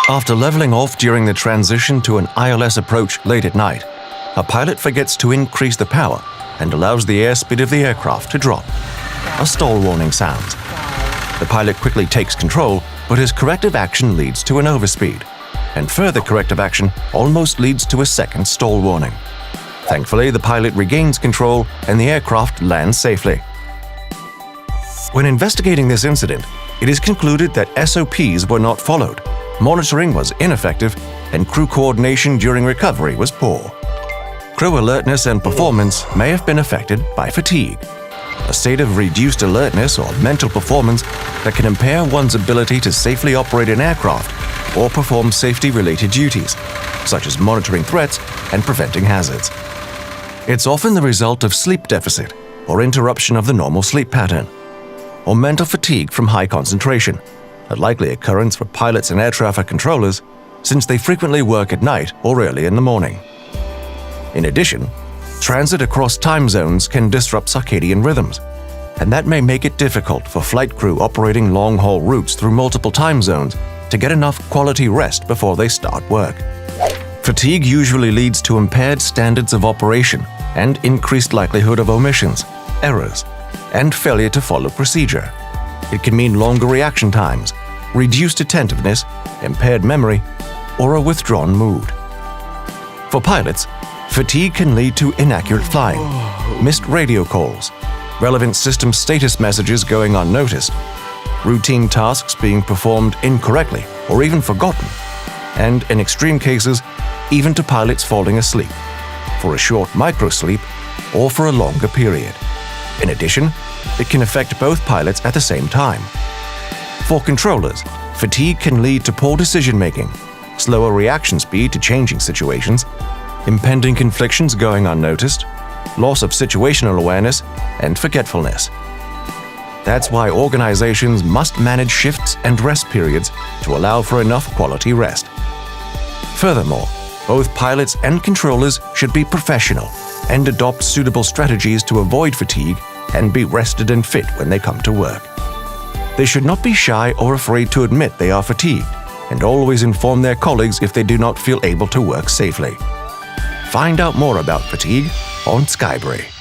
After leveling off during the transition to an ILS approach late at night, a pilot forgets to increase the power and allows the airspeed of the aircraft to drop. A stall warning sounds. The pilot quickly takes control, but his corrective action leads to an overspeed, and further corrective action almost leads to a second stall warning. Thankfully, the pilot regains control and the aircraft lands safely. When investigating this incident, it is concluded that SOPs were not followed, monitoring was ineffective, and crew coordination during recovery was poor. Crew alertness and performance may have been affected by fatigue, a state of reduced alertness or mental performance that can impair one's ability to safely operate an aircraft or perform safety-related duties, such as monitoring threats and preventing hazards. It's often the result of sleep deficit or interruption of the normal sleep pattern, or mental fatigue from high concentration, a likely occurrence for pilots and air traffic controllers since they frequently work at night or early in the morning. In addition, transit across time zones can disrupt circadian rhythms, and that may make it difficult for flight crew operating long-haul routes through multiple time zones to get enough quality rest before they start work. Fatigue usually leads to impaired standards of operation and increased likelihood of omissions, errors, and failure to follow procedure. It can mean longer reaction times, reduced attentiveness, impaired memory, or a withdrawn mood. For pilots, fatigue can lead to inaccurate flying, missed radio calls, relevant system status messages going unnoticed, routine tasks being performed incorrectly or even forgotten, and in extreme cases, even to pilots falling asleep, for a short microsleep or for a longer period. In addition, it can affect both pilots at the same time. For controllers, fatigue can lead to poor decision-making, slower reaction speed to changing situations, impending conflictions going unnoticed, loss of situational awareness, and forgetfulness. That's why organizations must manage shifts and rest periods to allow for enough quality rest. Furthermore, both pilots and controllers should be professional and adopt suitable strategies to avoid fatigue and be rested and fit when they come to work. They should not be shy or afraid to admit they are fatigued, and always inform their colleagues if they do not feel able to work safely. Find out more about fatigue on SKYbrary.